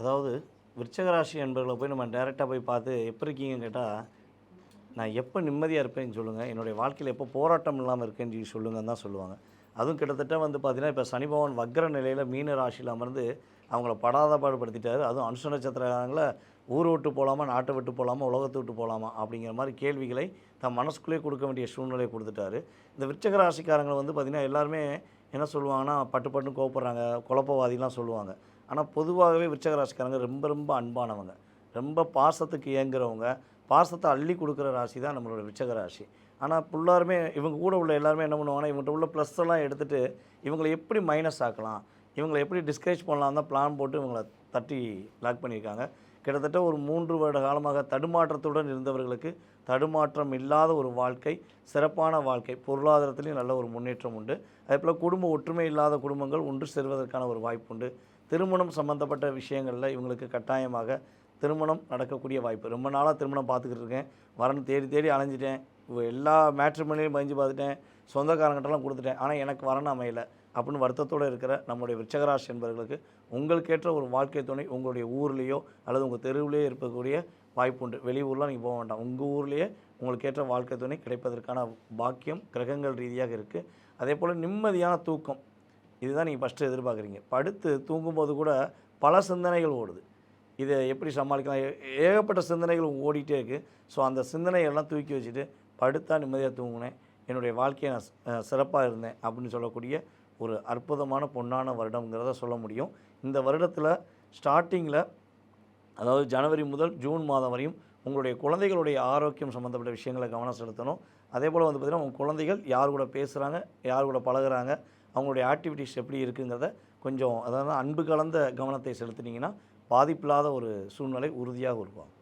அதாவது விருச்சக ராசி என்பவர்களை போய் நம்ம டைரெக்டாக போய் பார்த்து எப்படி இருக்கீங்கன்னு கேட்டால், நான் எப்போ நிம்மதியாக இருப்பேன்னு சொல்லுங்கள், என்னுடைய வாழ்க்கையில் எப்போ போராட்டம் இல்லாமல் இருக்கேன்னு சொல்லி சொல்லுங்கன்னு தான் சொல்லுவாங்க. அதுவும் கிட்டத்தட்ட வந்து பார்த்தீங்கன்னா, இப்போ சனி பகவான் வக்ர நிலையில் மீன ராசியில் அமர்ந்து அவங்கள படாத பாடுபடுத்திட்டாரு. அதுவும் அனுஷ நட்சத்திரங்கள ஊரை விட்டு போகலாமா, நாட்டை விட்டு போகலாமா, உலகத்தை விட்டு போகலாமா அப்படிங்கிற மாதிரி கேள்விகளை தன் மனசுக்குள்ளேயே கொடுக்க வேண்டிய சூழ்நிலையை கொடுத்துட்டாரு. இந்த விருச்சக ராசிக்காரங்களை வந்து பார்த்திங்கன்னா எல்லாருமே என்ன சொல்லுவாங்கன்னா, பட்டு பட்டுன்னு கோவப்படுறாங்க, குழப்பவாதிலாம் சொல்லுவாங்க. ஆனால் பொதுவாகவே விருச்சக ராசிக்காரங்க ரொம்ப ரொம்ப அன்பானவங்க, ரொம்ப பாசத்துக்கு ஏங்குறவங்க, பாசத்தை அள்ளி கொடுக்குற ராசி தான் நம்மளோட விருச்சக ராசி. ஆனால் எல்லாருமே இவங்க கூட உள்ள எல்லாருமே என்ன பண்ணுவாங்கன்னா, இவங்கள்ட்ட உள்ள ப்ளஸ் எல்லாம் எடுத்துகிட்டு இவங்களை எப்படி மைனஸ் ஆக்கலாம், இவங்களை எப்படி டிஸ்கரேஜ் பண்ணலாம் தான் பிளான் போட்டு இவங்களை தட்டி லாக் பண்ணியிருக்காங்க. கிட்டத்தட்ட ஒரு 3 வருட காலமாக தடுமாற்றத்துடன் இருந்தவர்களுக்கு தடுமாற்றம் இல்லாத ஒரு வாழ்க்கை, சிறப்பான வாழ்க்கை, பொருளாதாரத்திலையும் நல்ல ஒரு முன்னேற்றம் உண்டு. அதேபோல் குடும்ப ஒற்றுமை இல்லாத குடும்பங்கள் ஒன்று சேர்வதற்கான ஒரு வாய்ப்பு உண்டு. திருமணம் சம்மந்தப்பட்ட விஷயங்களில் இவங்களுக்கு கட்டாயமாக திருமணம் நடக்கக்கூடிய வாய்ப்பு. ரொம்ப நாளாக திருமணம் பார்த்துக்கிட்டு இருக்கேன், வரன்னு தேடி தேடி அலைஞ்சிட்டேன், எல்லா மேட்ரிமோனிலையும் பயஞ்சு பார்த்துட்டேன், சொந்தக்காரங்கிட்டலாம் கொடுத்துட்டேன், ஆனால் எனக்கு வரணும் அமையலை அப்படின்னு வருத்தத்தோடு இருக்கிற நம்முடைய விருச்சகராசி என்பவர்களுக்கு உங்களுக்கேற்ற ஒரு வாழ்க்கை துணை உங்களுடைய ஊர்லேயோ அல்லது உங்கள் தெருவிலேயே இருக்கக்கூடிய வாய்ப்பு உண்டு. வெளியூர்லாம் நீங்கள் போக வேண்டாம், உங்கள் ஊர்லேயே உங்களுக்கு ஏற்ற வாழ்க்கை துணை கிடைப்பதற்கான பாக்கியம் கிரகங்கள் ரீதியாக இருக்குது. அதே போல் நிம்மதியான தூக்கம், இதுதான் நீங்கள் ஃபஸ்ட்டு எதிர்பார்க்குறீங்க. படுத்து தூங்கும்போது கூட பல சிந்தனைகள் ஓடுது, இதை எப்படி சமாளிக்கலாம், ஏகப்பட்ட சிந்தனைகள் ஓடிட்டே இருக்குது. ஸோ அந்த சிந்தனைகள்லாம் தூக்கி வச்சுட்டு படுத்தா நிம்மதியாக தூங்கினேன், என்னுடைய வாழ்க்கையை நான் சிறப்பாக இருந்தேன் அப்படின்னு சொல்லக்கூடிய ஒரு அற்புதமான பொன்னான வருடங்கிறத சொல்ல முடியும். இந்த வருடத்தில் ஸ்டார்டிங்கில், அதாவது ஜனவரி முதல் ஜூன் மாதம் வரையும் உங்களுடைய குழந்தைகளுடைய ஆரோக்கியம் சம்மந்தப்பட்ட விஷயங்களை கவனம் செலுத்தணும். அதே போல் வந்து பார்த்திங்கன்னா உங்கள் குழந்தைகள் யார் கூட பேசுகிறாங்க, யார் கூட பழகுறாங்க, அவங்களுடைய ஆக்டிவிட்டீஸ் எப்படி இருக்குங்கிறத கொஞ்சம், அதாவது அன்பு கலந்த கவனத்தை செலுத்தினீங்கன்னா பாதிப்பில்லாத ஒரு சூழ்நிலை உறுதியாக உருவாகும்.